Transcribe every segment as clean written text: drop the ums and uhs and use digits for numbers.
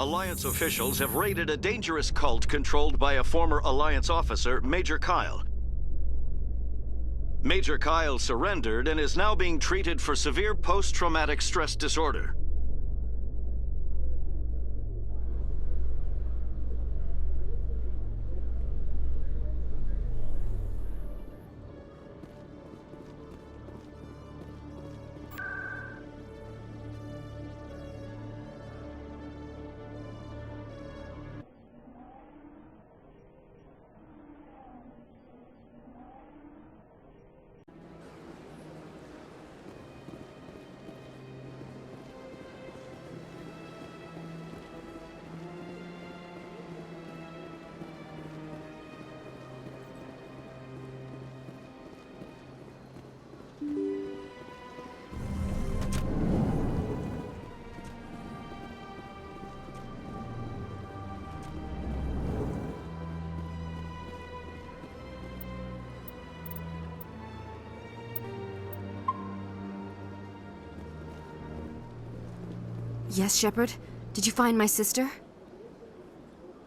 Alliance officials have raided a dangerous cult controlled by a former Alliance officer, Major Kyle. Major Kyle surrendered and is now being treated for severe post-traumatic stress disorder. Yes, Shepard? Did you find my sister?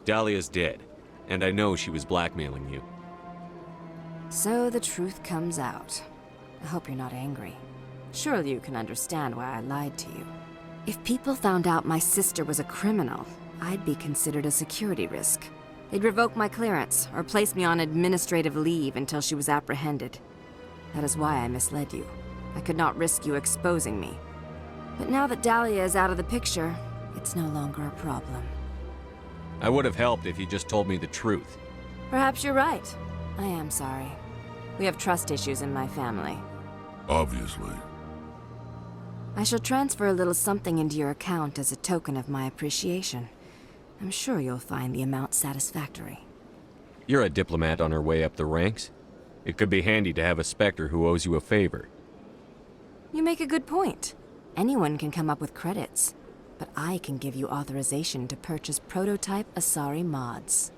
Dahlia's dead, and I know she was blackmailing you. So the truth comes out. I hope you're not angry. Surely you can understand why I lied to you. If people found out my sister was a criminal, I'd be considered a security risk. They'd revoke my clearance, or place me on administrative leave until she was apprehended. That is why I misled you. I could not risk you exposing me. But now that Dahlia is out of the picture, it's no longer a problem. I would have helped if you just told me the truth. Perhaps you're right. I am sorry. We have trust issues in my family. Obviously. I shall transfer a little something into your account as a token of my appreciation. I'm sure you'll find the amount satisfactory. You're a diplomat on her way up the ranks. It could be handy to have a Spectre who owes you a favor. You make a good point. Anyone can come up with credits, but I can give you authorization to purchase prototype Asari mods.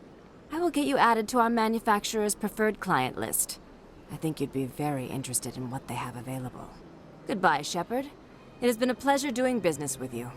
I will get you added to our manufacturer's preferred client list. I think you'd be very interested in what they have available. Goodbye, Shepard. It has been a pleasure doing business with you.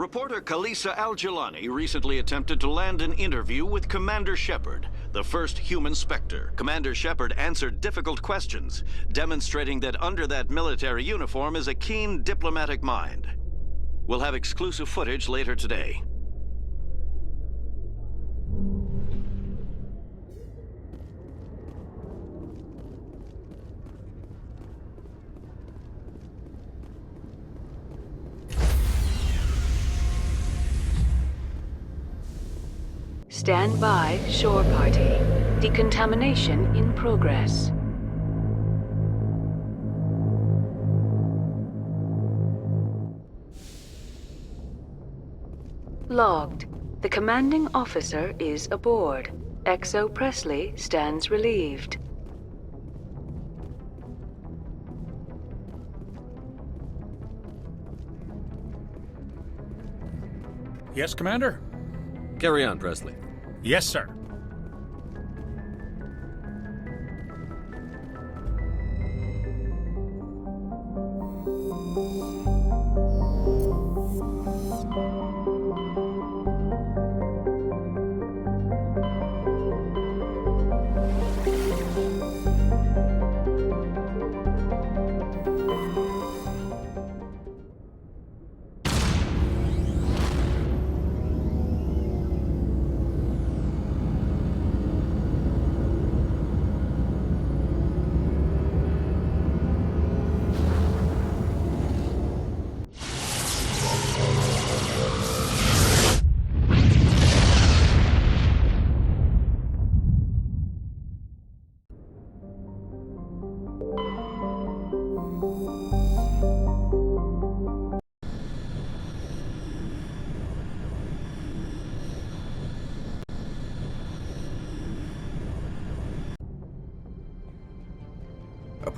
Reporter Kalisa Al-Jilani recently attempted to land an interview with Commander Shepard, the first human Spectre. Commander Shepard answered difficult questions, demonstrating that under that military uniform is a keen diplomatic mind. We'll have exclusive footage later today. Stand by, shore party. Decontamination in progress. Logged. The commanding officer is aboard. XO Presley stands relieved. Yes, Commander? Carry on, Presley. Yes, sir.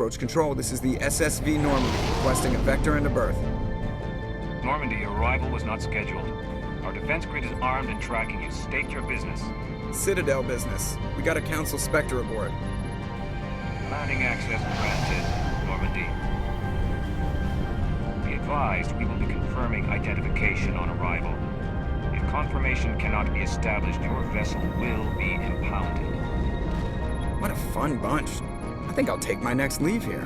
Approach Control, this is the SSV Normandy, requesting a vector and a berth. Normandy, your arrival was not scheduled. Our defense grid is armed and tracking you. State your business. Citadel business. We got a Council Spectre aboard. Landing access granted, Normandy. Be advised, we will be confirming identification on arrival. If confirmation cannot be established, your vessel will be impounded. What a fun bunch. I think I'll take my next leave here.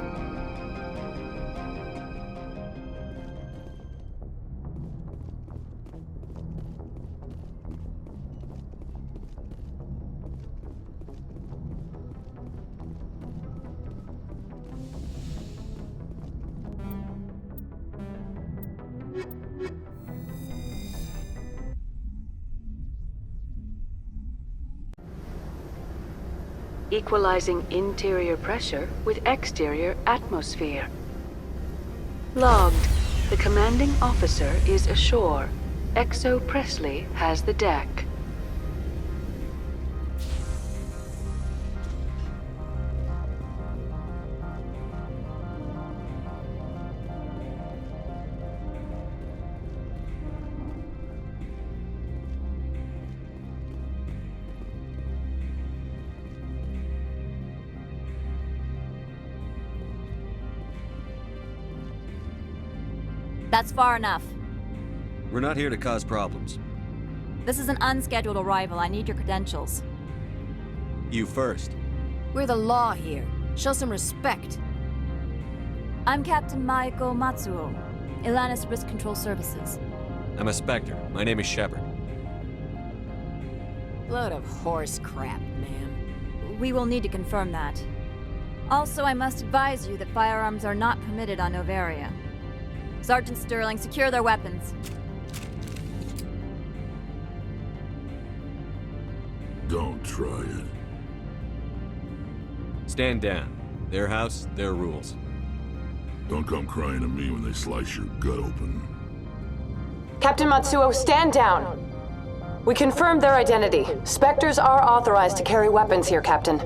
Equalizing interior pressure with exterior atmosphere. Logged. The commanding officer is ashore. XO Presley has the deck. That's far enough. We're not here to cause problems. This is an unscheduled arrival. I need your credentials. You first. We're the law here. Show some respect. I'm Captain Maiko Matsuo, Ilanis Risk Control Services. I'm a Spectre. My name is Shepard. Load of horse crap, man. We will need to confirm that. Also, I must advise you that firearms are not permitted on Noveria. Sergeant Sterling, secure their weapons. Don't try it. Stand down. Their house, their rules. Don't come crying to me when they slice your gut open. Captain Matsuo, stand down! We confirmed their identity. Spectres are authorized to carry weapons here, Captain.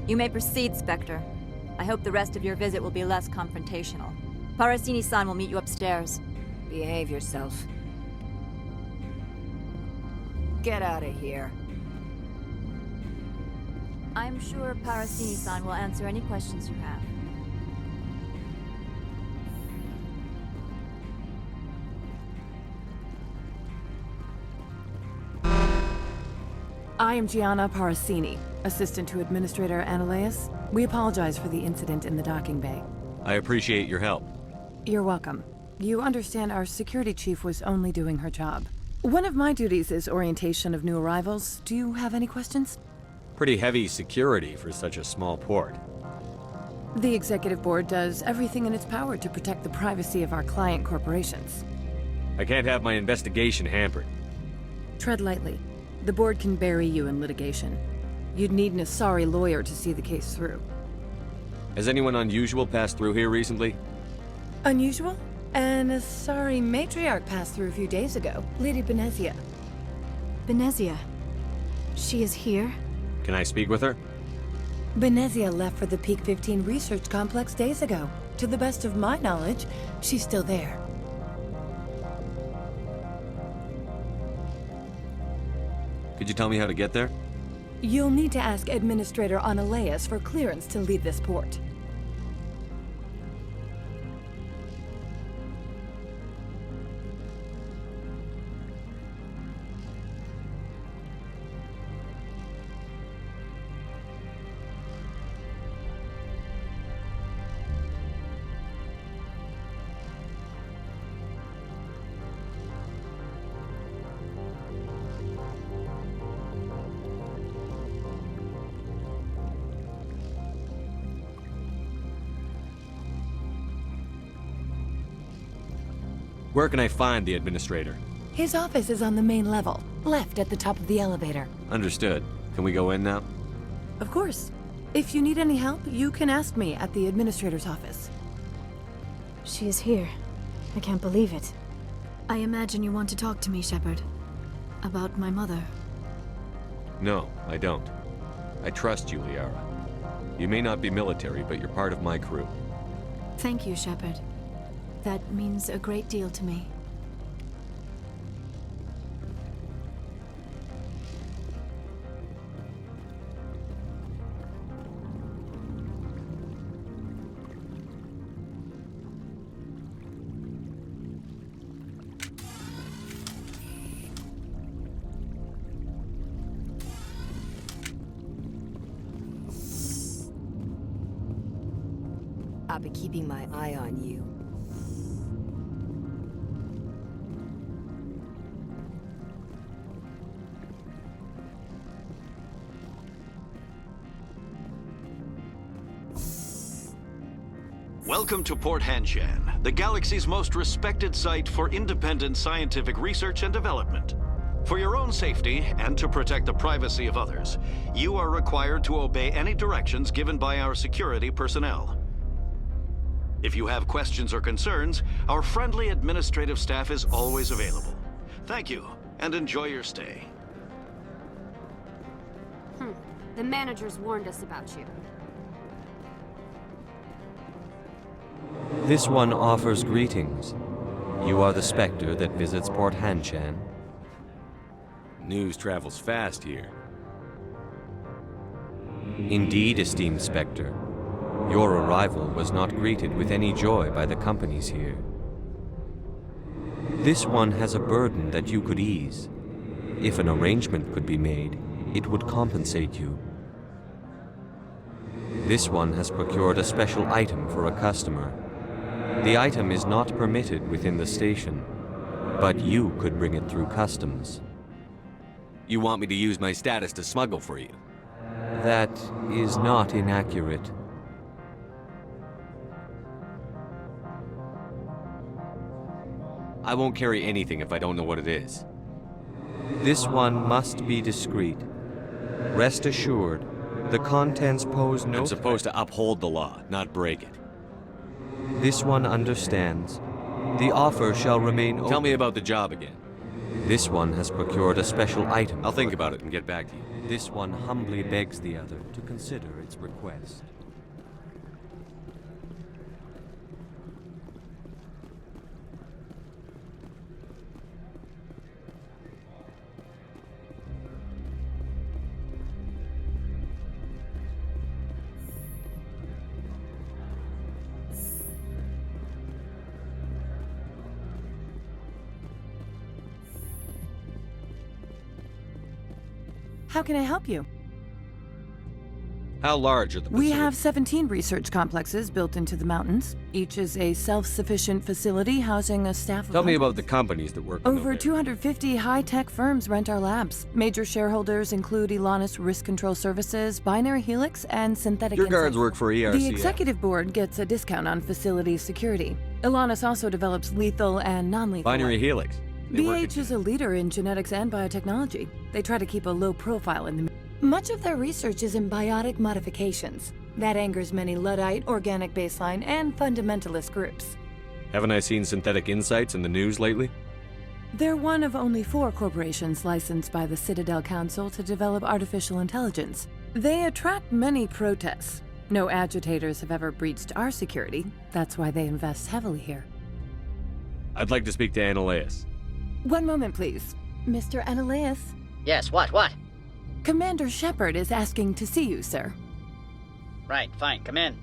You may proceed, Spectre. I hope the rest of your visit will be less confrontational. Parasini-san will meet you upstairs. Behave yourself. Get out of here. I'm sure Parasini-san will answer any questions you have. I am Gianna Parasini, assistant to Administrator Ananias. We apologize for the incident in the docking bay. I appreciate your help. You're welcome. You understand our security chief was only doing her job. One of my duties is orientation of new arrivals. Do you have any questions? Pretty heavy security for such a small port. The executive board does everything in its power to protect the privacy of our client corporations. I can't have my investigation hampered. Tread lightly. The board can bury you in litigation. You'd need an Asari lawyer to see the case through. Has anyone unusual passed through here recently? Unusual? An Asari matriarch passed through a few days ago. Lady Benezia. Benezia? She is here? Can I speak with her? Benezia left for the Peak 15 research complex days ago. To the best of my knowledge, she's still there. Could you tell me how to get there? You'll need to ask Administrator Ananias for clearance to leave this port. Where can I find the administrator? His office is on the main level, left at the top of the elevator. Understood. Can we go in now? Of course. If you need any help, you can ask me at the administrator's office. She is here. I can't believe it. I imagine you want to talk to me, Shepard. About my mother. No, I don't. I trust you, Liara. You may not be military, but you're part of my crew. Thank you, Shepard. That means a great deal to me. I'll be keeping my eye on you. Welcome to Port Hanshan, the galaxy's most respected site for independent scientific research and development. For your own safety and to protect the privacy of others, you are required to obey any directions given by our security personnel. If you have questions or concerns, our friendly administrative staff is always available. Thank you, and enjoy your stay. The managers warned us about you. This one offers greetings. You are the Spectre that visits Port Hanshan. News travels fast here. Indeed, esteemed Spectre. Your arrival was not greeted with any joy by the companies here. This one has a burden that you could ease. If an arrangement could be made, it would compensate you. This one has procured a special item for a customer. The item is not permitted within the station, but you could bring it through customs. You want me to use my status to smuggle for you? That is not inaccurate. I won't carry anything if I don't know what it is. This one must be discreet. Rest assured, the contents pose no... I'm supposed to uphold the law, not break it. This one understands. The offer shall remain open. Tell me about the job again. This one has procured a special item. I'll think about it and get back to you. This one humbly begs the other to consider its request. How can I help you? How large are the We facilities? have 17 research complexes built into the mountains. Each is a self-sufficient facility housing a staff of... Tell me about the companies that work on Over 250 high-tech firms rent our labs. Major shareholders include Elanus Risk Control Services, Binary Helix, and Synthetic Your guards Insights. work for ERCS. The executive board gets a discount on facility security. Elanus also develops lethal and non-lethal... Binary Helix. BH is a leader in genetics and biotechnology. They try to keep a low profile in the... Much of their research is in biotic modifications. That angers many Luddite, organic baseline, and fundamentalist groups. Haven't I seen Synthetic Insights in the news lately? They're one of only 4 corporations licensed by the Citadel Council to develop artificial intelligence. They attract many protests. No agitators have ever breached our security. That's why they invest heavily here. I'd like to speak to Annaleus. One moment, please. Mr. Annaleus? Yes, what? Commander Shepard is asking to see you, sir. Right, fine, come in.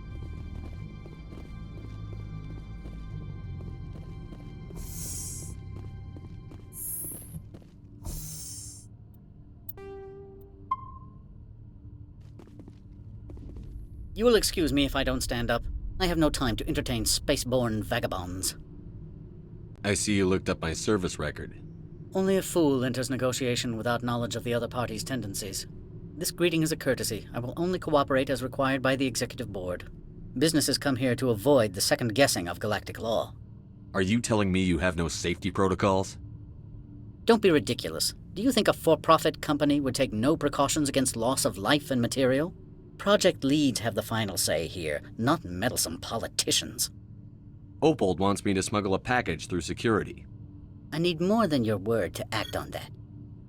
You will excuse me if I don't stand up. I have no time to entertain spaceborne vagabonds. I see you looked up my service record. Only a fool enters negotiation without knowledge of the other party's tendencies. This greeting is a courtesy. I will only cooperate as required by the executive board. Businesses come here to avoid the second guessing of galactic law. Are you telling me you have no safety protocols? Don't be ridiculous. Do you think a for-profit company would take no precautions against loss of life and material? Project leads have the final say here, not meddlesome politicians. Opold wants me to smuggle a package through security. I need more than your word to act on that.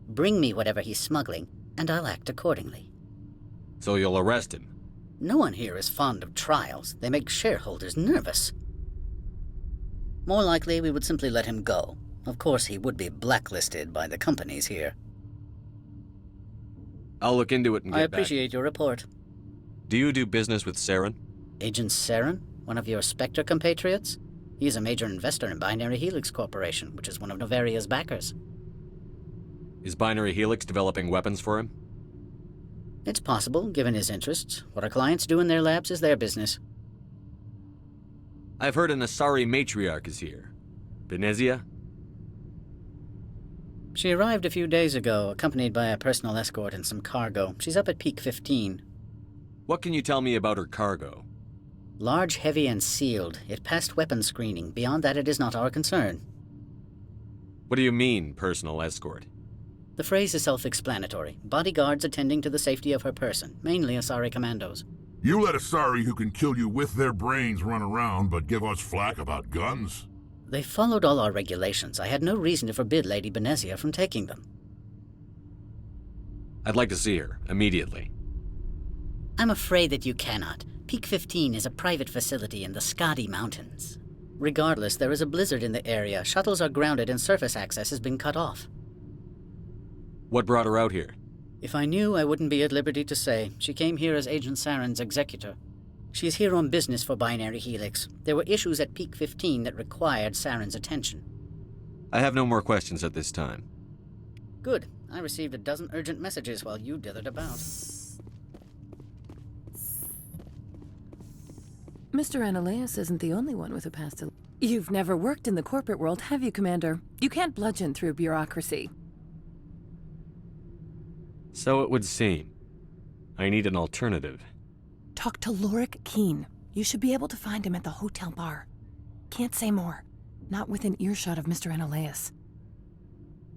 Bring me whatever he's smuggling, and I'll act accordingly. So you'll arrest him? No one here is fond of trials. They make shareholders nervous. More likely, we would simply let him go. Of course, he would be blacklisted by the companies here. I'll look into it and get I back. appreciate your report. Do you do business with Saren? Agent Saren? One of your Spectre compatriots? He's a major investor in Binary Helix Corporation, which is one of Noveria's backers. Is Binary Helix developing weapons for him? It's possible, given his interests. What our clients do in their labs is their business. I've heard an Asari matriarch is here. Benezia? She arrived a few days ago, accompanied by a personal escort and some cargo. She's up at peak 15. What can you tell me about her cargo? Large, heavy, and sealed. It passed weapons screening. Beyond that, it is not our concern. What do you mean, personal escort? The phrase is self-explanatory. Bodyguards attending to the safety of her person, mainly Asari commandos. You let Asari who can kill you with their brains run around, but give us flack about guns? They followed all our regulations. I had no reason to forbid Lady Benezia from taking them. I'd like to see her, immediately. I'm afraid that you cannot. Peak 15 is a private facility in the Skadi Mountains. Regardless, there is a blizzard in the area. Shuttles are grounded and surface access has been cut off. What brought her out here? If I knew, I wouldn't be at liberty to say. She came here as Agent Saren's executor. She's here on business for Binary Helix. There were issues at Peak 15 that required Saren's attention. I have no more questions at this time. Good. I received a dozen urgent messages while you dithered about. Mr. Ananias isn't the only one with a past. You've never worked in the corporate world, have you, Commander? You can't bludgeon through bureaucracy. So it would seem. I need an alternative. Talk to Lorik Keen. You should be able to find him at the hotel bar. Can't say more. Not within earshot of Mr. Ananias.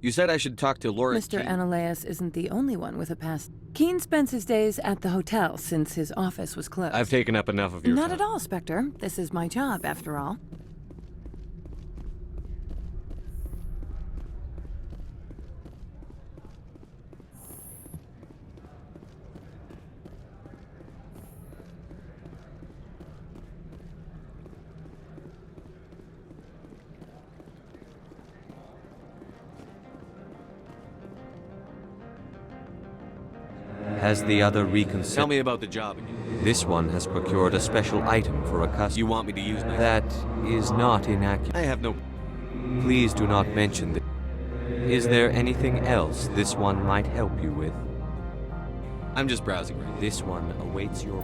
You said I should talk to Lorik Mr. Keen. Ananias isn't the only one with a past. Keen spends his days at the hotel since his office was closed. I've taken up enough of your time. Not at all, Spectre. This is my job, after all. Has the other reconsidered? Tell me about the job again. This one has procured a special item for a customer. You want me to use my... That is not inaccurate. I have no... Please do not mention this. Is there anything else this one might help you with? I'm just browsing. This one awaits your...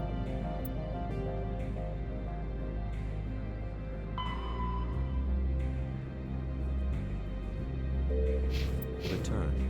return.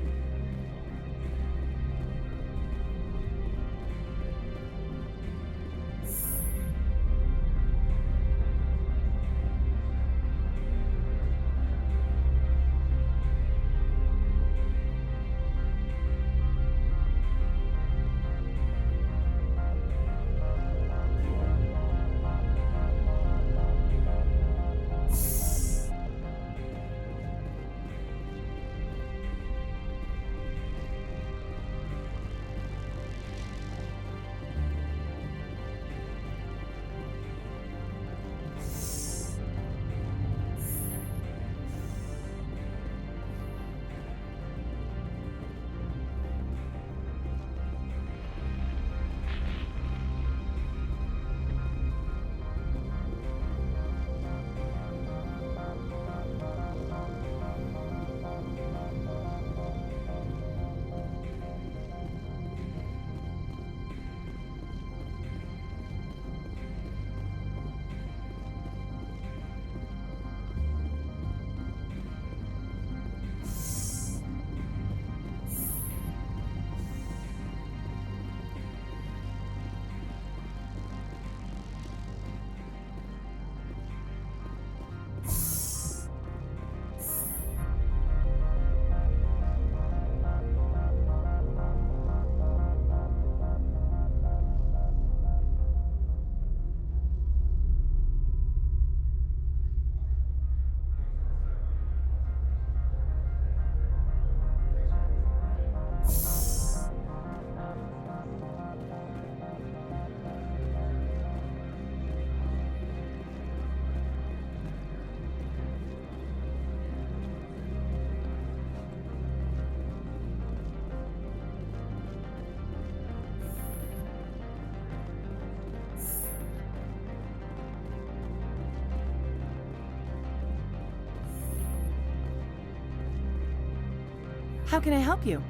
How can I help you?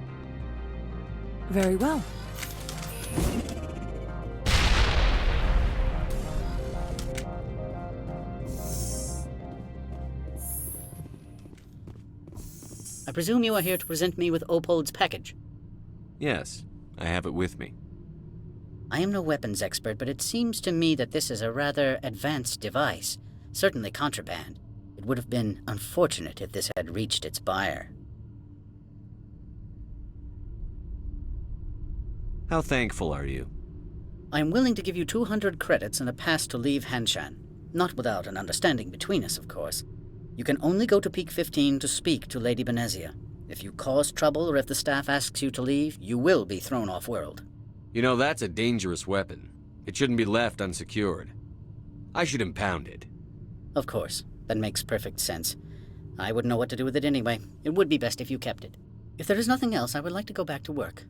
Very well. I presume you are here to present me with Opold's package. Yes, I have it with me. I am no weapons expert, but it seems to me that this is a rather advanced device. Certainly contraband. It would have been unfortunate if this had reached its buyer. How thankful are you? I am willing to give you 200 credits and a pass to leave Hanshan. Not without an understanding between us, of course. You can only go to Peak 15 to speak to Lady Benezia. If you cause trouble or if the staff asks you to leave, you will be thrown off-world. You know, that's a dangerous weapon. It shouldn't be left unsecured. I should impound it. Of course. That makes perfect sense. I wouldn't know what to do with it anyway. It would be best if you kept it. If there is nothing else, I would like to go back to work.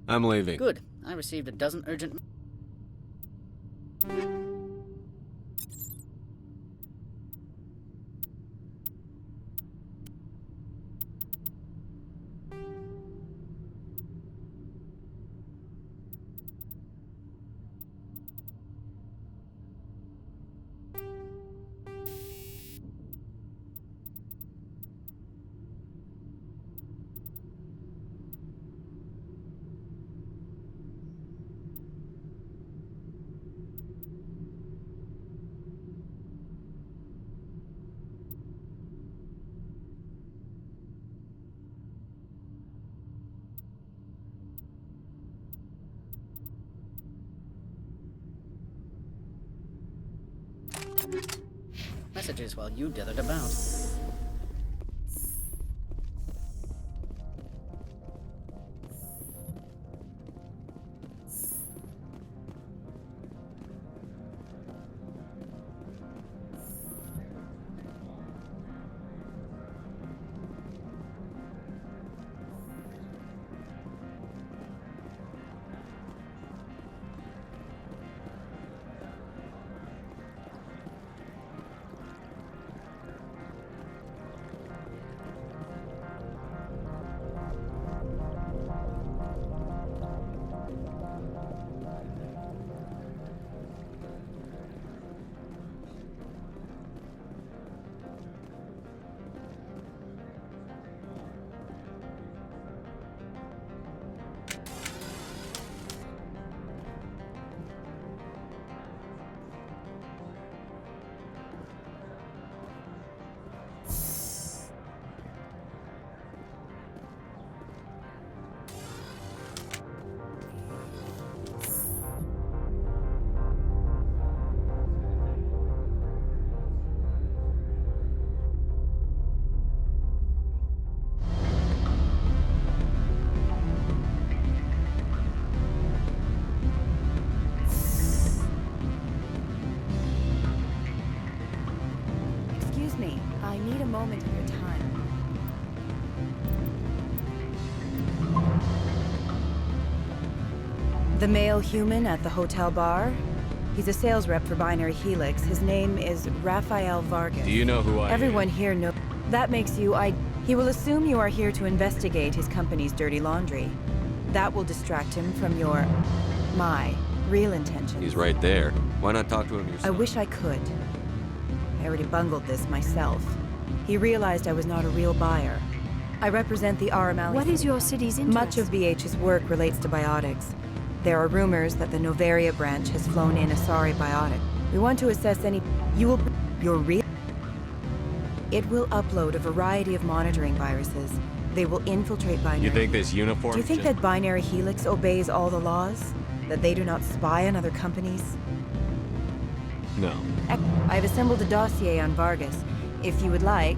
I'm leaving. Good. I received a dozen urgent... messages while you dithered about. I need a moment of your time. The male human at the hotel bar? He's a sales rep for Binary Helix. His name is Rafael Vargas. Do you know who I am? Everyone here knows. That makes you He will assume you are here to investigate his company's dirty laundry. That will distract him from my real intentions. He's right there. Why not talk to him yourself? I wish I could. I already bungled this myself. He realized I was not a real buyer. I represent the RML. What is your city's interest? Much of BH's work relates to biotics. There are rumors that the Noveria branch has flown in Asari biotic. We want to assess any... Your real... It will upload a variety of monitoring viruses. They will infiltrate Binary. You think this uniform... Do you think that Binary Helix obeys all the laws? That they do not spy on other companies? No. I've assembled a dossier on Vargas. If you would like,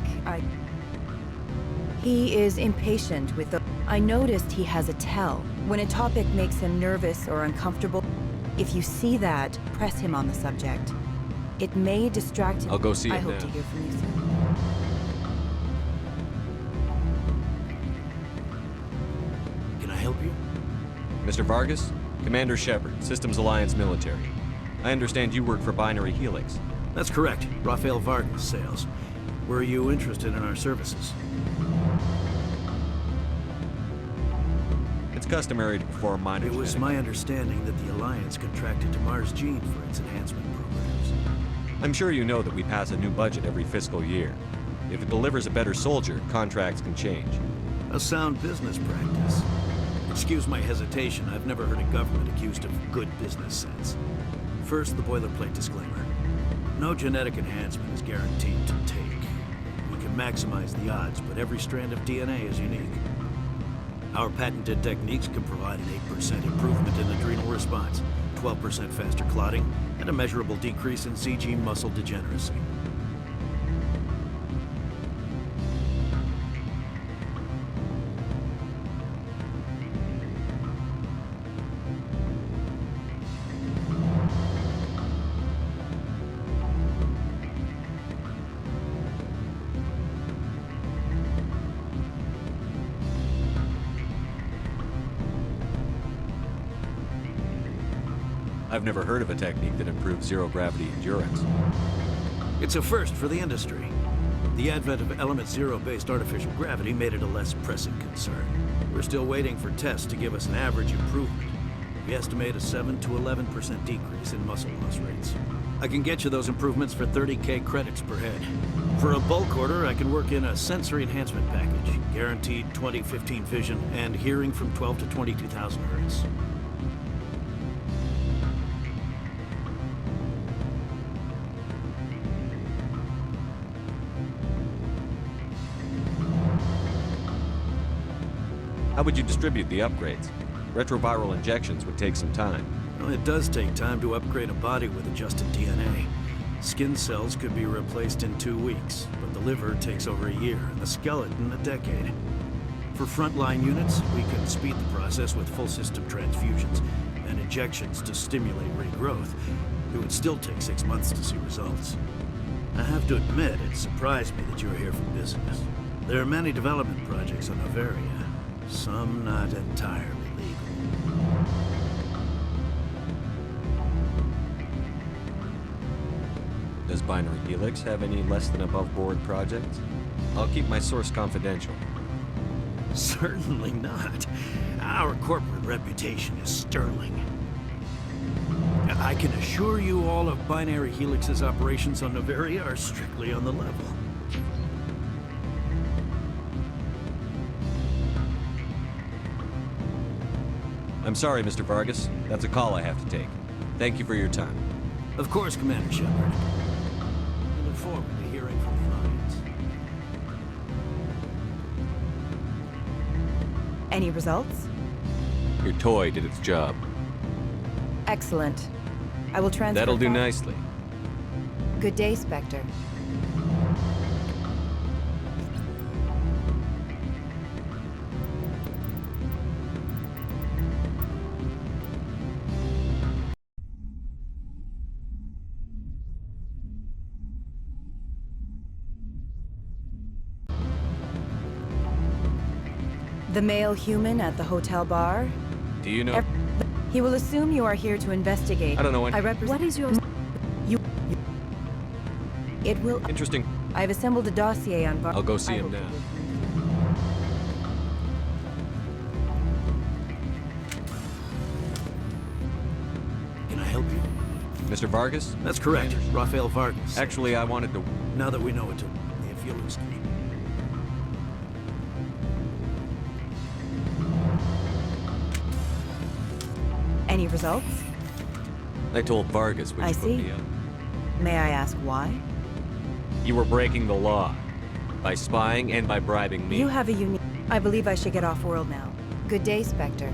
He is impatient with the... I noticed he has a tell. When a topic makes him nervous or uncomfortable, if you see that, press him on the subject. It may distract him. I'll go see him I hope now. to hear from you soon. Can I help you? Mr. Vargas? Commander Shepard, Systems Alliance Military. I understand you work for Binary Helix. That's correct. Rafael Vargas, sales. Were you interested in our services? It's customary to perform minor It was genetic- my understanding that the Alliance contracted to Mars Gene for its enhancement programs. I'm sure you know that we pass a new budget every fiscal year. If it delivers a better soldier, contracts can change. A sound business practice. Excuse my hesitation, I've never heard a government accused of good business sense. First, the boilerplate disclaimer. No genetic enhancement is guaranteed to take. We can maximize the odds, but every strand of DNA is unique. Our patented techniques can provide an 8% improvement in adrenal response, 12% faster clotting, and a measurable decrease in CG muscle degeneracy. I've never heard of a technique that improves zero-gravity endurance. It's a first for the industry. The advent of element zero-based artificial gravity made it a less pressing concern. We're still waiting for tests to give us an average improvement. We estimate a 7 to 11% decrease in muscle loss rates. I can get you those improvements for 30K credits per head. For a bulk order, I can work in a sensory enhancement package, guaranteed 20/15 vision, and hearing from 12 to 22,000 hertz. How would you distribute the upgrades? Retroviral injections would take some time. Well, it does take time to upgrade a body with adjusted DNA. Skin cells could be replaced in 2 weeks, but the liver takes over a year, and the skeleton a decade. For frontline units, we can speed the process with full system transfusions and injections to stimulate regrowth. It would still take 6 months to see results. I have to admit, it surprised me that you are here for business. There are many development projects on Noveria, some not entirely legal. Does Binary Helix have any less than above board projects? I'll keep my source confidential. Certainly not. Our corporate reputation is sterling. I can assure you all of Binary Helix's operations on Noveria are strictly on the level. I'm sorry, Mr. Vargas. That's a call I have to take. Thank you for your time. Of course, Commander Shepard. We look forward to hearing from the Alliance. Any results? Your toy did its job. Excellent. I will transfer. That'll do nicely. Good day, Spectre. The male human at the hotel bar? Do you know? He will assume you are here to investigate. I don't know when. I represent. What is your... You. It will. Interesting. I've assembled a dossier on Bar. I'll go see him now. Can I help you? Mr. Vargas? That's correct. Rafael Vargas. Actually, I wanted to... Now that we know it, if you'll excuse me. Any results? I told Vargas which I put see. me up. May I ask why? You were breaking the law. By spying and by bribing me. You have a unique... I believe I should get off world now. Good day, Spectre.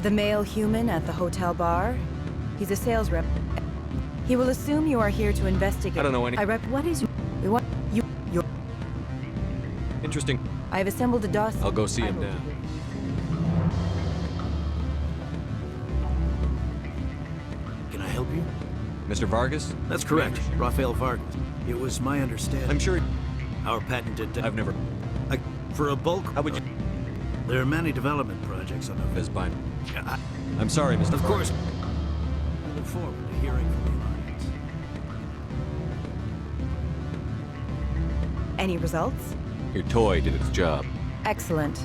The male human at the hotel bar? He's a sales rep. He will assume you are here to investigate. I don't know any... What is your... We want... Your... Interesting. I have assembled a dossier. I'll go see him now. Can I help you? Mr. Vargas? That's correct. Rafael Vargas. It was my understanding. I'm sure... Our patented... I've never... For a bulk... How would you... There are many development projects on the... Fizbine. I'm sorry, Mr. Of Vargas. course. We look forward to hearing from the Alliance. Any results? Your toy did its job. Excellent.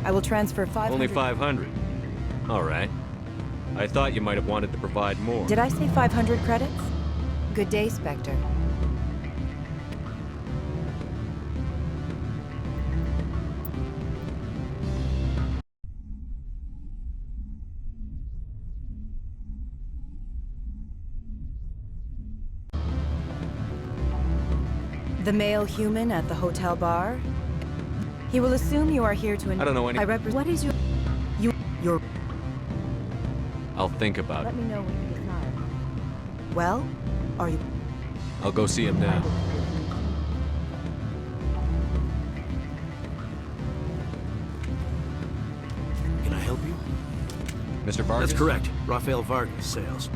I will transfer 500... Only 500. All right. I thought you might have wanted to provide more. Did I say 500 credits? Good day, Spectre. The male human at the hotel bar? He will assume you are here to... I don't know any... What is your... Your... I'll think about Let it. me know when you decide. Well, are you... I'll go see him now. Can I help you? Mr. Vargas? That's correct. Rafael Vargas, sales.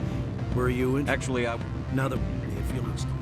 Were you in... Actually, I... Now that... If you'll excuse...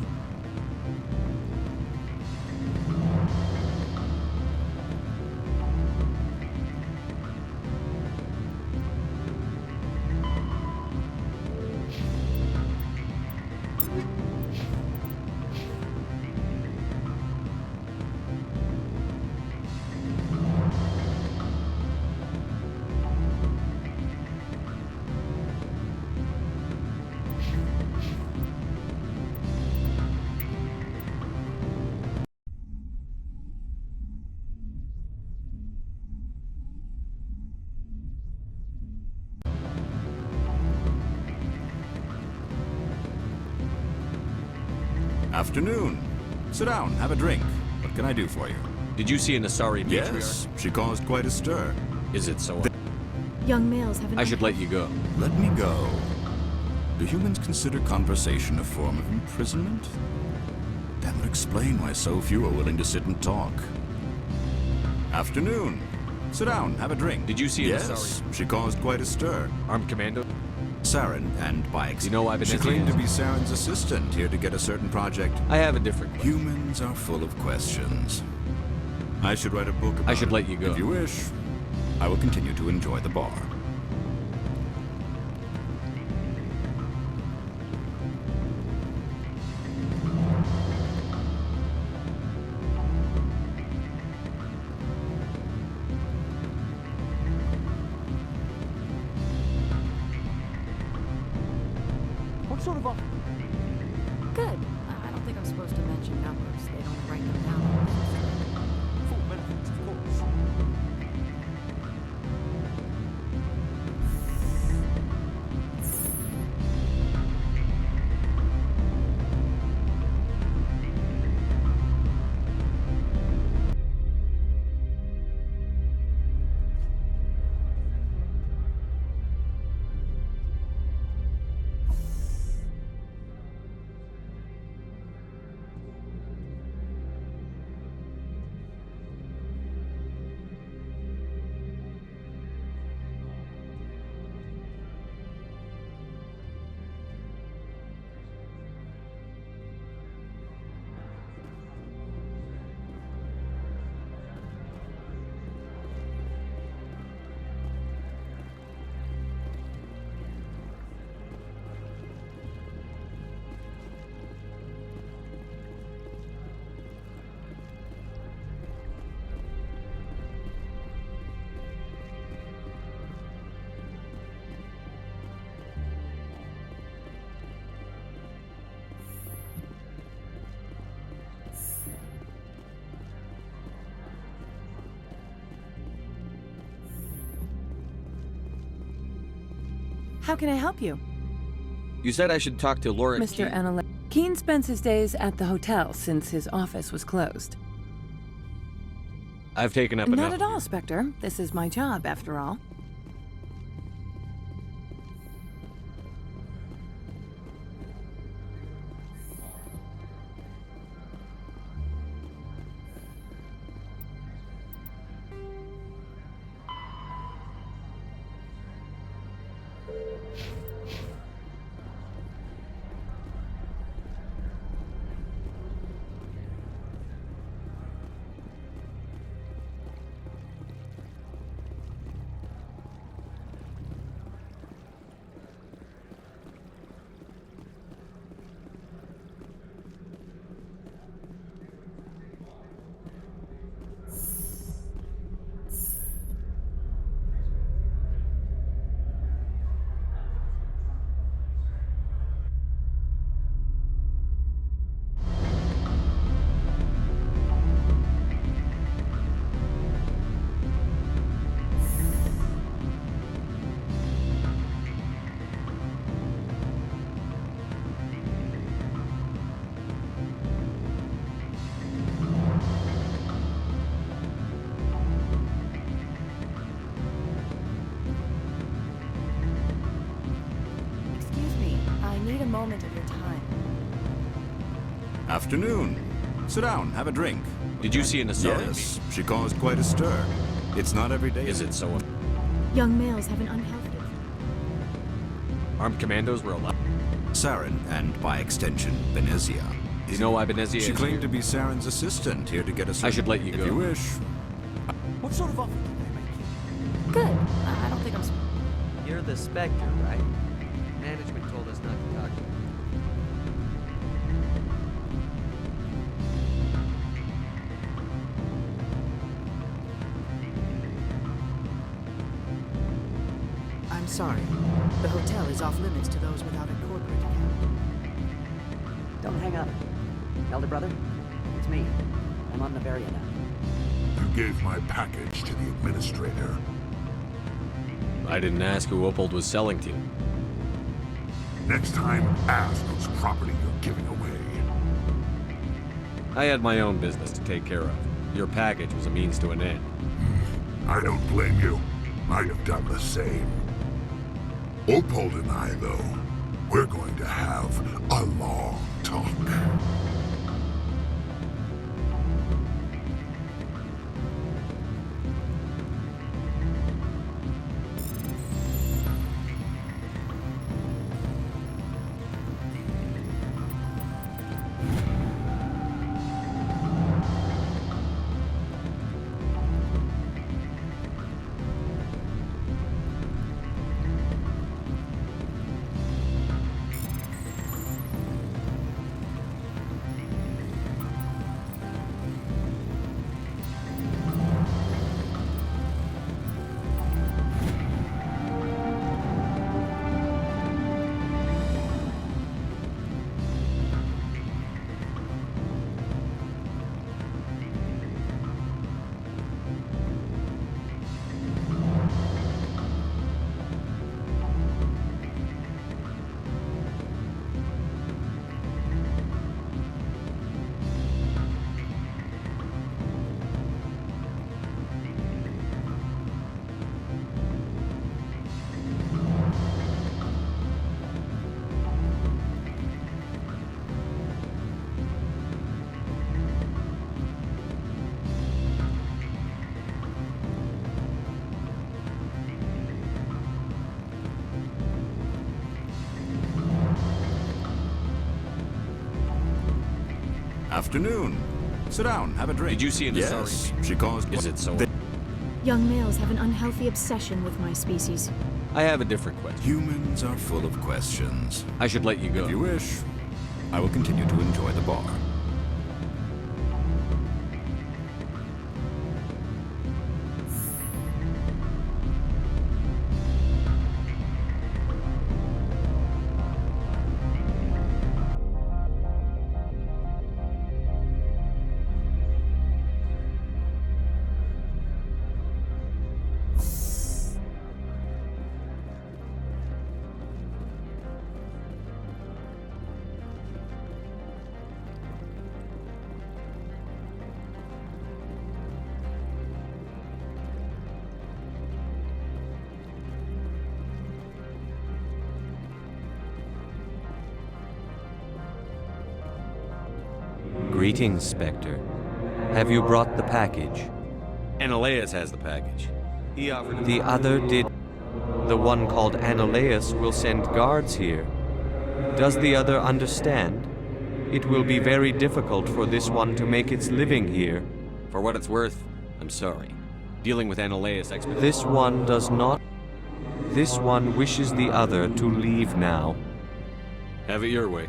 Afternoon. Sit down, have a drink. What can I do for you? Did you see an Asari matriarch? Yes, she caused quite a stir. Is it so? Young males have an... I should let you go. Let me go. Do humans consider conversation a form of imprisonment? That would explain why so few are willing to sit and talk. Afternoon. Sit down, have a drink. Did you see an Yes, Asari? she caused quite a stir. Armed commando? Saren, and by You know I've been she into claimed it. to be Saren's assistant here to get a certain project. I have a different question. Humans are full of questions. I should write a book about I should it. let you go. If you wish, I will continue to enjoy the bar. What sort of offer? Good. I don't think I'm supposed to mention numbers. They don't write them down. Full benefits, of course. How can I help you? You said I should talk to Laura Mr. Keene. Anale. Keene spends his days at the hotel since his office was closed. I've taken up enough. Not at all, Spectre. This is my job, after all. I need a moment of your time. Afternoon. Sit down, have a drink. Did you see an assault? Yes, she caused quite a stir. It's not every day. Is it so? Young males have an unhealthy... Armed commandos were allowed? Saren, and by extension, Benezia. Do you know why Benezia is She claimed here? to be Saren's assistant, here to get us... I should let you go. If you wish. What sort of offer did they make you? Good. I don't think I'm... You're the Spectre, right? Management told us not to talk to you. I'm sorry. The hotel is off limits to those without a corporate account. Don't hang up. Elder brother, it's me. I'm on Noveria now. You gave my package to the administrator. I didn't ask who Opold was selling to. Next time, ask whose property you're giving away. I had my own business to take care of. Your package was a means to an end. I don't blame you. I'd have done the same. Opold and I, though, we're going to have a long talk. Afternoon. Sit down, have a drink. Did you see an assault? Yes, she caused... Is it so? Young males have an unhealthy obsession with my species. I have a different question. Humans are full of questions. I should let you go. If you wish, I will continue to enjoy the bar. Greetings, Spectre. Have you brought the package? Analeas has the package. He offered... The other did... The one called Analeas will send guards here. Does the other understand? It will be very difficult for this one to make its living here. For what it's worth, I'm sorry. Dealing with Analeas This one does not... This one wishes the other to leave now. Have it your way.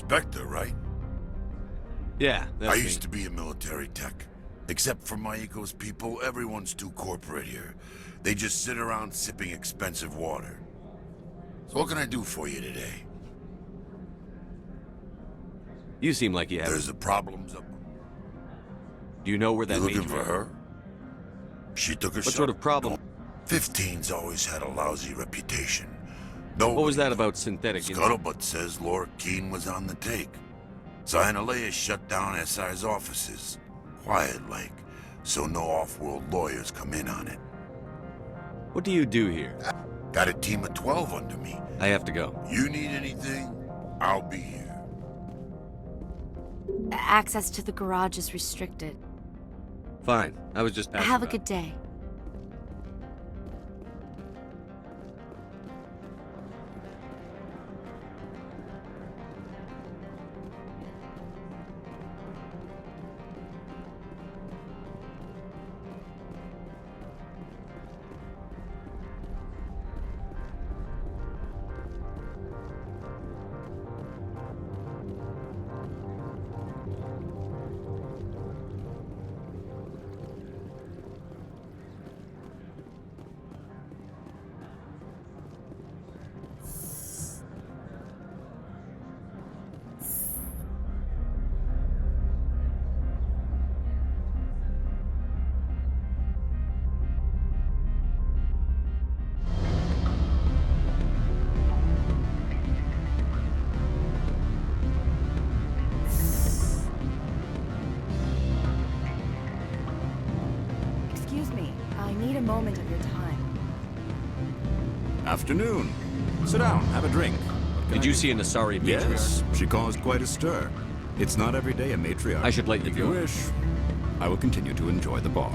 Spectre, right? Yeah, that's I me. used to be a military tech. Except for my eco's people, everyone's too corporate here. They just sit around sipping expensive water. So what can I do for you today? You seem like you have... There's the problems up... Do you know where that You looking major- for her? She took a shot. What sort of problem? 15's always had a lousy reputation. No. What was that about synthetic? Scuttlebutt says Laura Keene was on the take. Sinalea shut down SI's offices. Quiet like, so no off-world lawyers come in on it. What do you do here? Got a team of 12 under me. I have to go. You need anything, I'll be here. Access to the garage is restricted. Fine. I was just asking Have a about- good day. Excuse me, I need a moment of your time. Afternoon. Sit down, have a drink. What can Did I you do? see an Asari matriarch? Yes, she caused quite a stir. It's not every day a matriarch. I should let you If go. you wish, I will continue to enjoy the bar.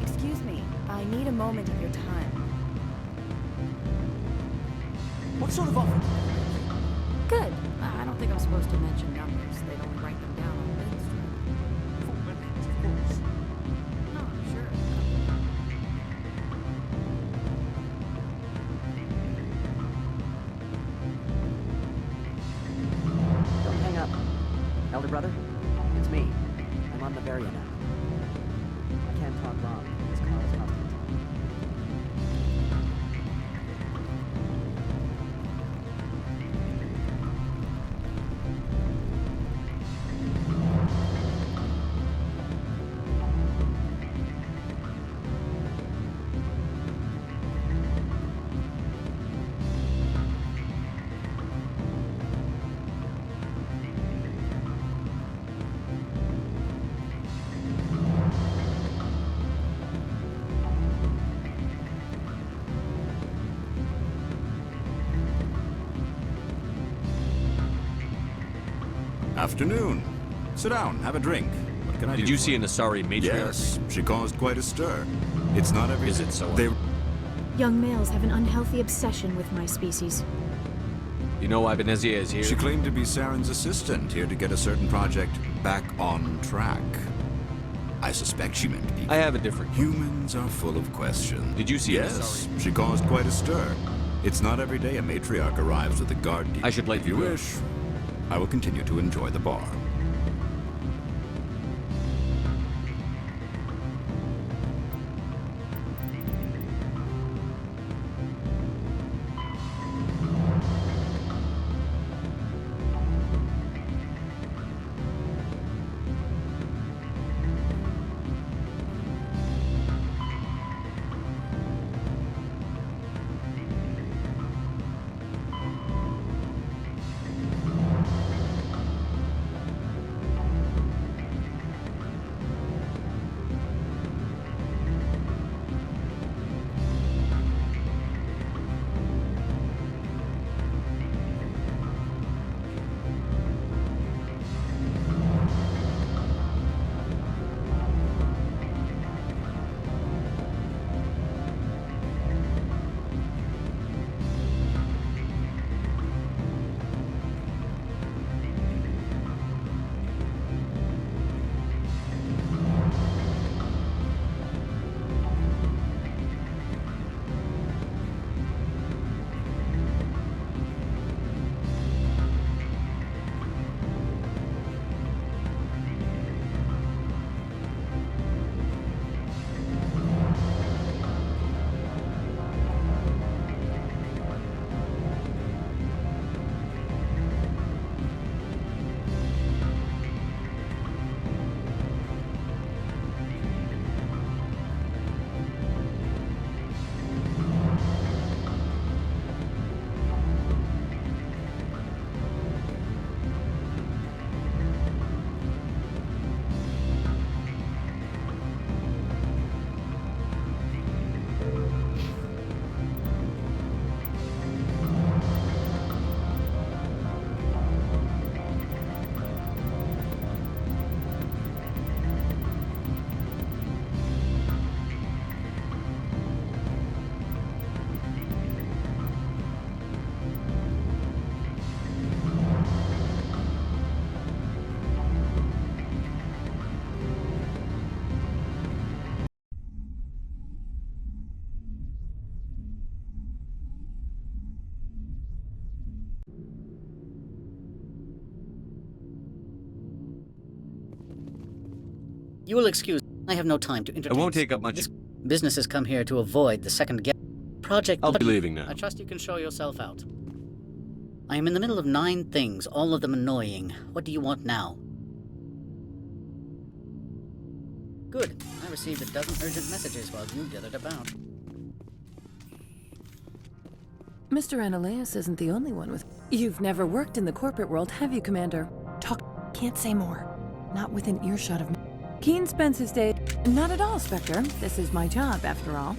Excuse me, I need a moment of your time. What sort of offer? Good. I don't think I'm supposed to mention numbers. They'd only write them down on Main Street. Full benefits, of course. No, sure. Don't hang up. Elder brother, it's me. I'm on Noveria now. I can't talk long. This call is confidential. Afternoon. Sit down, have a drink. What can I do? Did you see an Asari matriarch? Yes, she caused quite a stir. It's not every... Is it so? Young males have an unhealthy obsession with my species. You know why Benezia is here? She claimed to be Saren's assistant, here to get a certain project back on track. I suspect she meant people. I have a different... Humans are full of questions. Did you see Yes, she caused quite a stir. It's not every day a matriarch arrives with a guard team. I should let If you wish, I will continue to enjoy the bar. You will excuse. I have no time to entertain. It won't take up much. This business has come here to avoid the second project. I'll be leaving now. I trust you can show yourself out. I am in the middle of 9 things, all of them annoying. What do you want now? Good. I received a dozen urgent messages while you dithered about. Mr. Ananias isn't the only one with... You've never worked in the corporate world, have you, Commander? Talk... Can't say more. Not within earshot of me. Keen spends his day... Not at all, Spectre. This is my job, after all.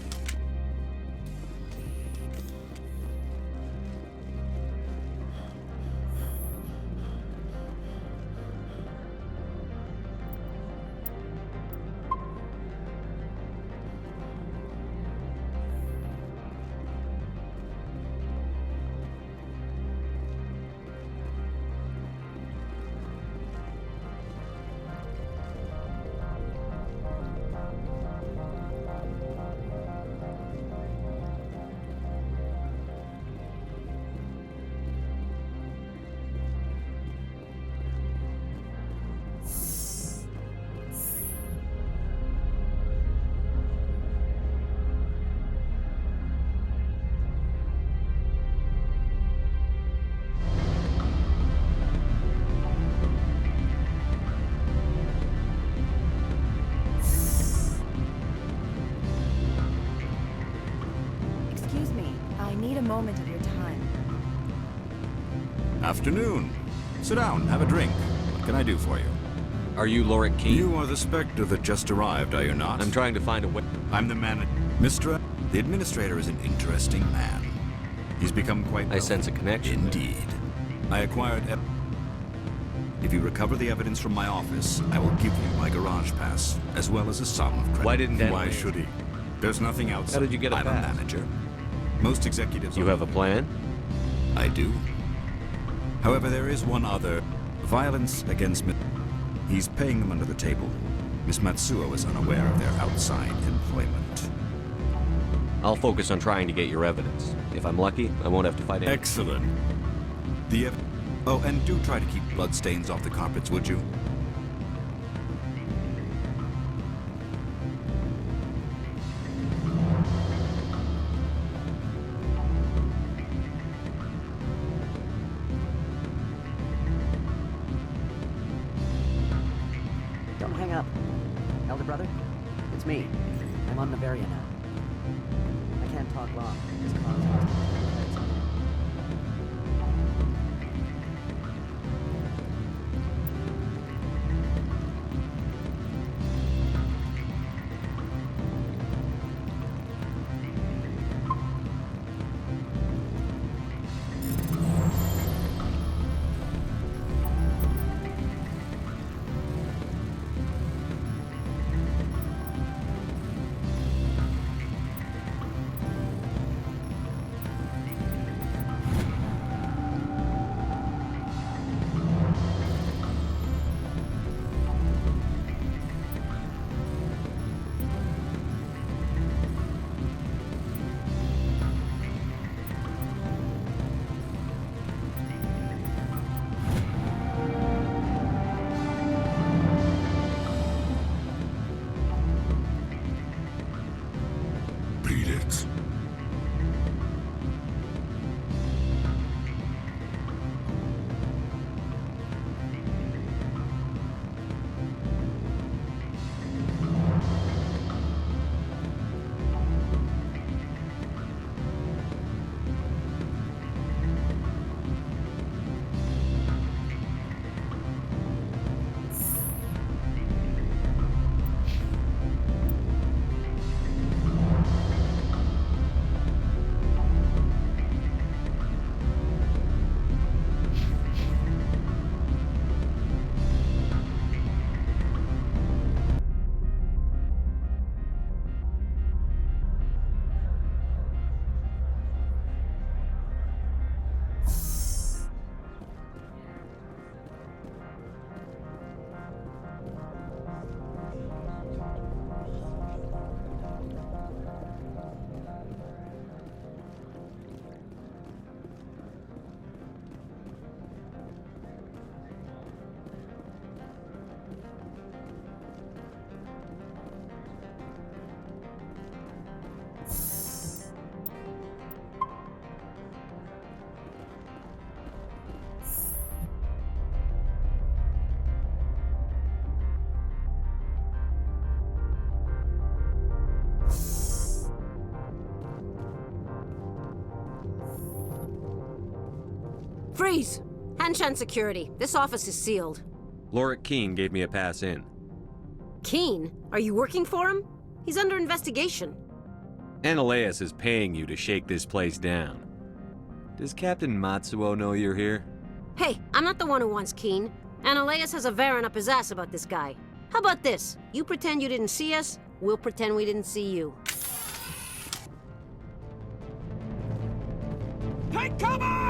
Moment of your time. Afternoon. Sit down, have a drink. What can I do for you? Are you Lorik Keen? You are the Spectre that just arrived, are you not? I'm trying to find a way. I'm the man. Mr. The Administrator is an interesting man. He's become quite... I sense a connection. Indeed. I acquired... If you recover the evidence from my office, I will give you my garage pass, as well as a sum of credit. Why didn't Dan Why leave? should he? There's nothing else. How did you get a I'm pass? a manager. Most executives You are. have a plan? I do. However, there is one other. Violence against He's paying them under the table. Miss Matsuo is unaware of their outside employment. I'll focus on trying to get your evidence. If I'm lucky, I won't have to fight anyone. Excellent. Oh, and do try to keep bloodstains off the carpets, would you? Don't hang up. Elder brother, it's me. I'm on Noveria now. I can't talk long. This cause cost me 10 credits a minute. Beat it. Freeze! Hanshan security. This office is sealed. Lorik Keene gave me a pass in. Keene? Are you working for him? He's under investigation. Ananias is paying you to shake this place down. Does Captain Matsuo know you're here? Hey, I'm not the one who wants Keene. Ananias has a Varen up his ass about this guy. How about this? You pretend you didn't see us, we'll pretend we didn't see you. Take cover!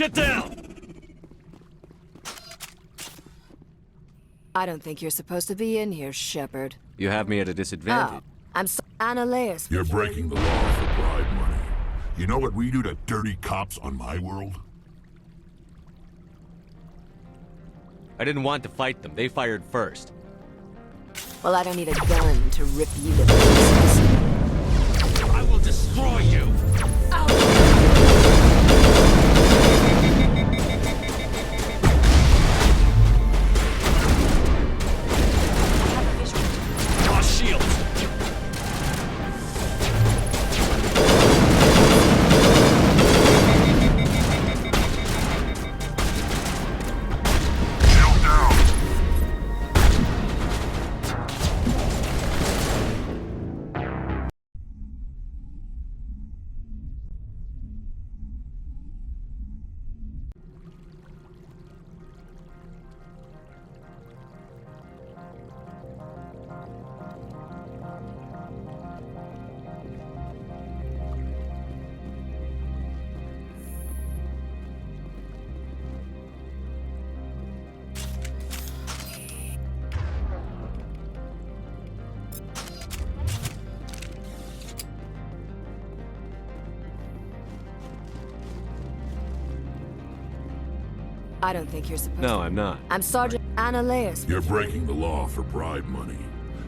Get down! I don't think you're supposed to be in here, Shepard. You have me at a disadvantage. I'm Annaleus. You're breaking the law for bribe money. You know what we do to dirty cops on my world? I didn't want to fight them. They fired first. Well, I don't need a gun to rip you to pieces. I will destroy you! Lost shields! I don't think you're supposed No, to. I'm not. I'm Sergeant Annaleus. You're breaking the law for bribe money.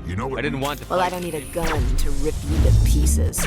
You know what? I didn't want to Well, I fight. don't need a gun to rip you to pieces.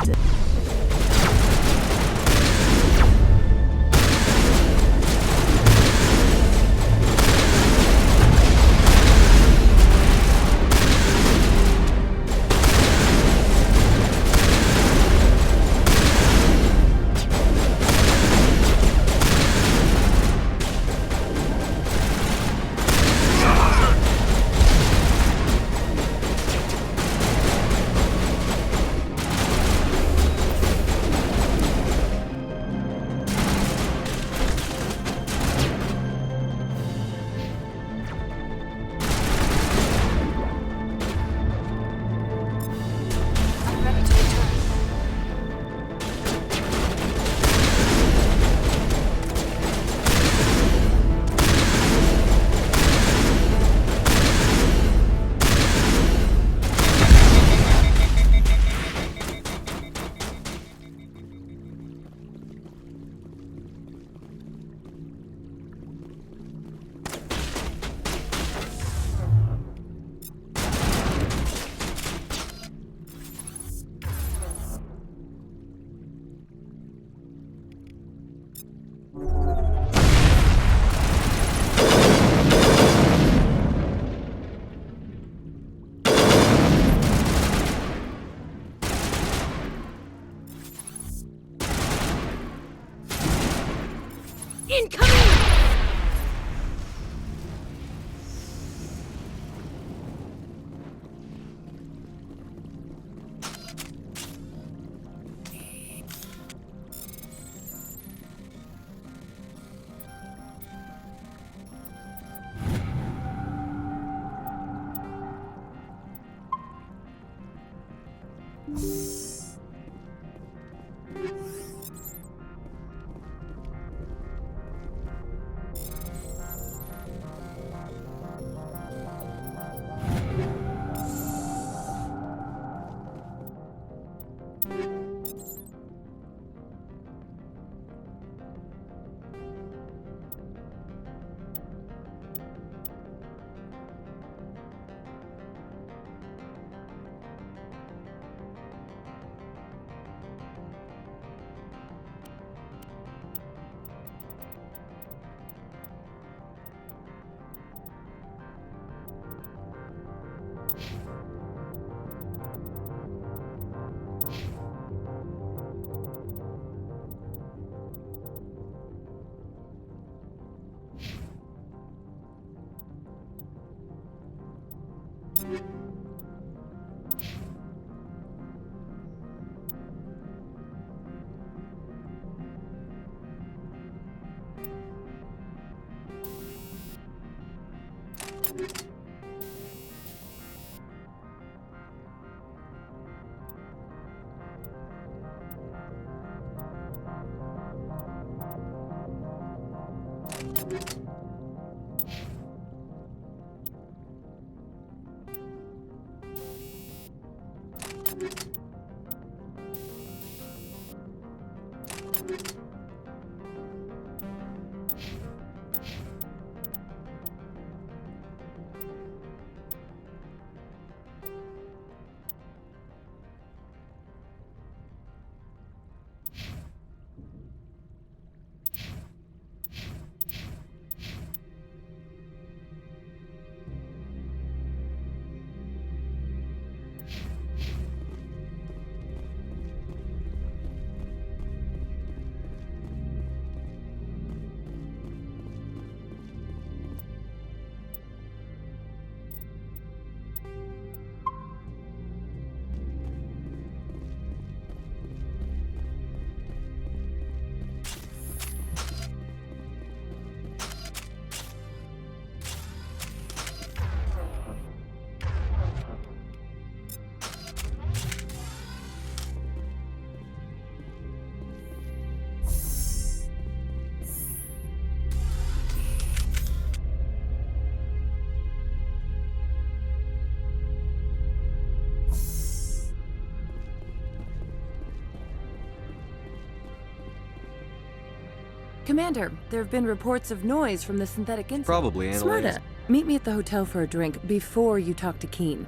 Commander, there have been reports of noise from the synthetic incident. Probably Annalise. Smarta, meet me at the hotel for a drink before you talk to Keen.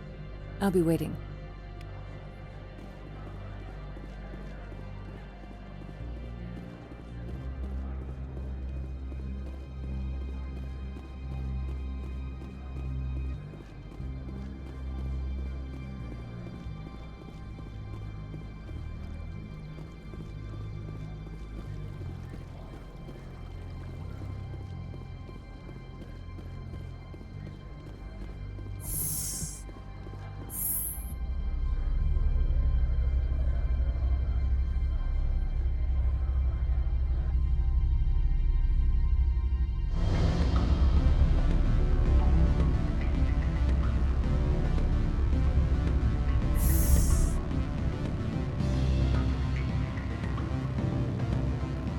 I'll be waiting.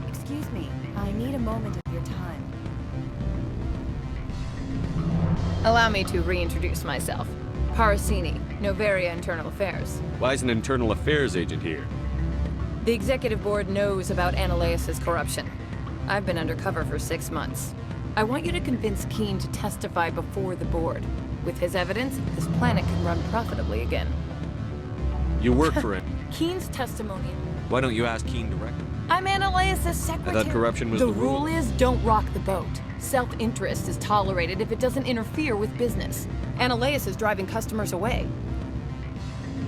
Excuse me, I need a moment of your time. Allow me to reintroduce myself. Parasini, Noveria Internal Affairs. Why is an internal affairs agent here? The executive board knows about Annalaeus' corruption. I've been undercover for 6 months. I want you to convince Keen to testify before the board. With his evidence, this planet can run profitably again. You work for it. Keen's testimony. Why don't you ask Keen directly? I'm Annalaeus' secretary. I thought corruption was the rule. The rule is don't rock the boat. Self-interest is tolerated if it doesn't interfere with business. Annalaeus is driving customers away.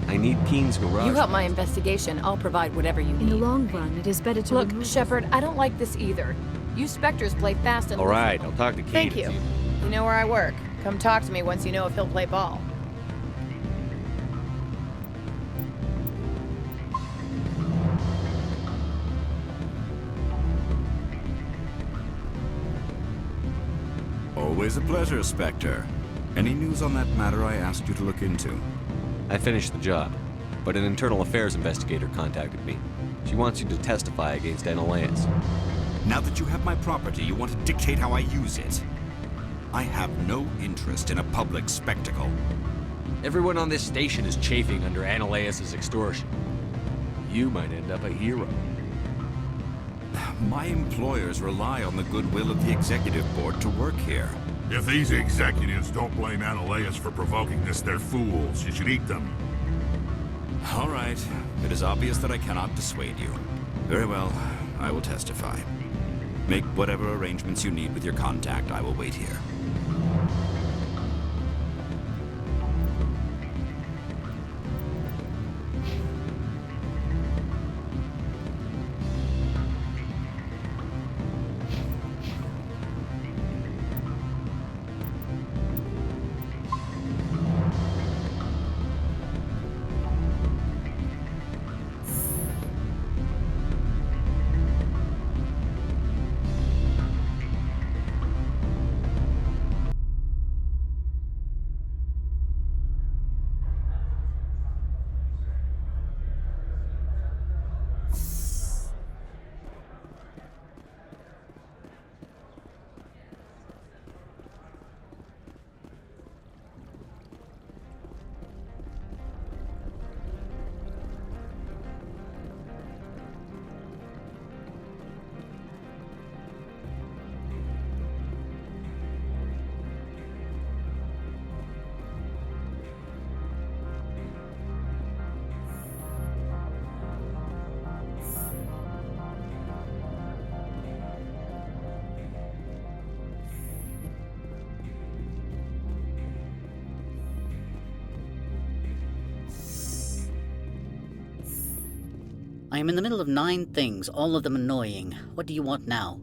I need Keen's garage. You help my investigation, I'll provide whatever you need. In the long run, it is better to Look, Shepard, I don't like this either. You Spectres play fast and All right, I'll talk to Keen. Thank you. You know where I work. Come talk to me once you know if he'll play ball. Always a pleasure, Spectre. Any news on that matter I asked you to look into? I finished the job, but an internal affairs investigator contacted me. She wants you to testify against Annalaeus. Now that you have my property, you want to dictate how I use it. I have no interest in a public spectacle. Everyone on this station is chafing under Annalaeus' extortion. You might end up a hero. My employers rely on the goodwill of the executive board to work here. If these executives don't blame Annalaeus for provoking this, they're fools. You should eat them. All right. It is obvious that I cannot dissuade you. Very well. I will testify. Make whatever arrangements you need with your contact. I will wait here. I am in the middle of 9 things, all of them annoying. What do you want now?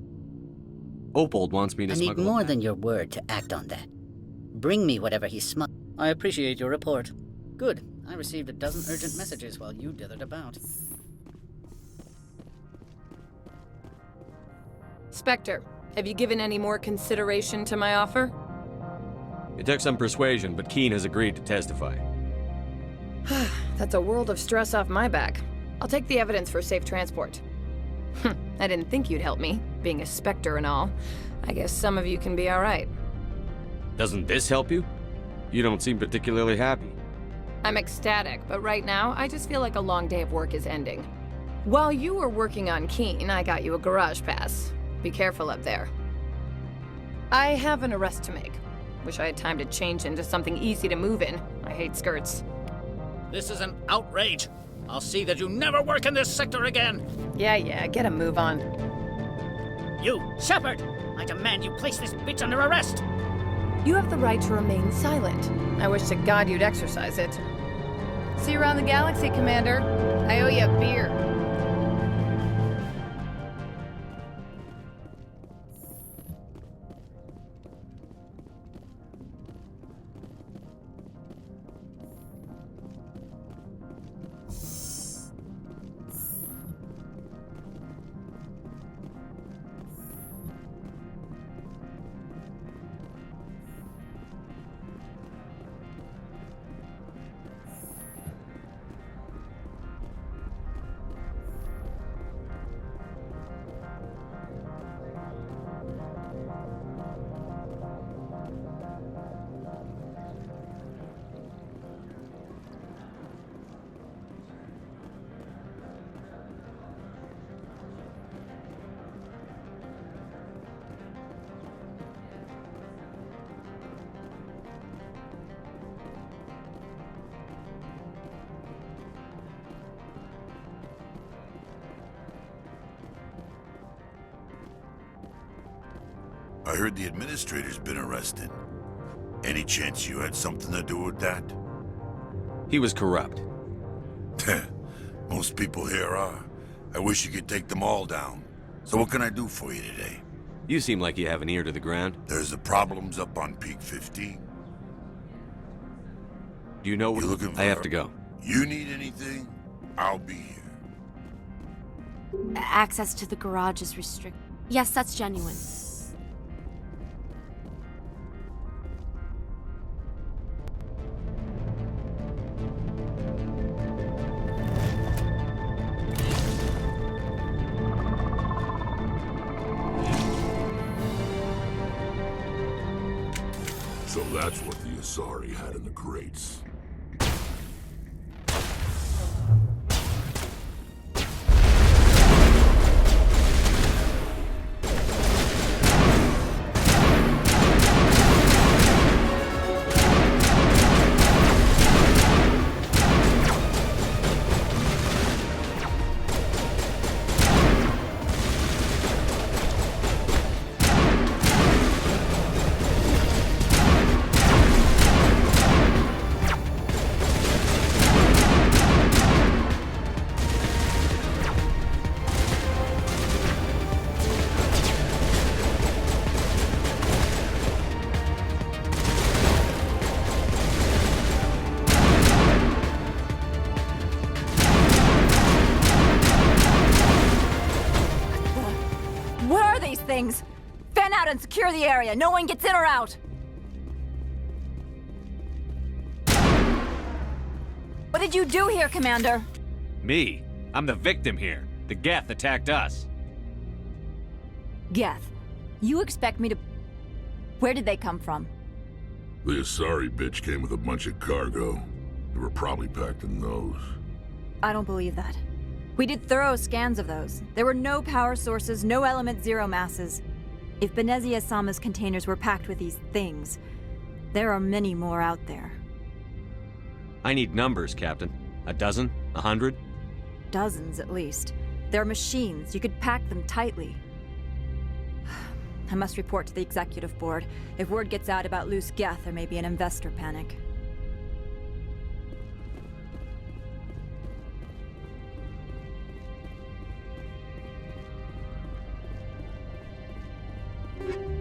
Opold wants me to I need smuggle more a than your word to act on that. Bring me whatever he's I appreciate your report. Good. I received a dozen urgent messages while you dithered about. Spectre, have you given any more consideration to my offer? It took some persuasion, but Keen has agreed to testify. That's a world of stress off my back. I'll take the evidence for safe transport. I didn't think you'd help me, being a Spectre and all. I guess some of you can be alright. Doesn't this help you? You don't seem particularly happy. I'm ecstatic, but right now, I just feel like a long day of work is ending. While you were working on Keen, I got you a garage pass. Be careful up there. I have an arrest to make. Wish I had time to change into something easy to move in. I hate skirts. This is an outrage. I'll see that you never work in this sector again. Yeah, get a move on. You, Shepard! I demand you place this bitch under arrest! You have the right to remain silent. I wish to God you'd exercise it. See you around the galaxy, Commander. I owe you a beer. I heard the administrator's been arrested. Any chance you had something to do with that? He was corrupt. Most people here are. I wish you could take them all down. So what can I do for you today? You seem like you have an ear to the ground. There's the problems up on Peak 15. Do you know what... You're looking for... I have to go. You need anything? I'll be here. Access to the garage is restricted. Yes, that's genuine. So that's what the Asari had in the crates. Things. Fan out and secure the area. No one gets in or out. What did you do here, Commander? Me? I'm the victim here. The Geth attacked us. Geth, you expect me to... Where did they come from? The Asari bitch came with a bunch of cargo. They were probably packed in those. I don't believe that. We did thorough scans of those. There were no power sources, no element zero masses. If Benezia-sama's containers were packed with these things, there are many more out there. I need numbers, Captain. A dozen? 100? Dozens, at least. They're machines. You could pack them tightly. I must report to the executive board. If word gets out about loose Geth, there may be an investor panic. Noveria.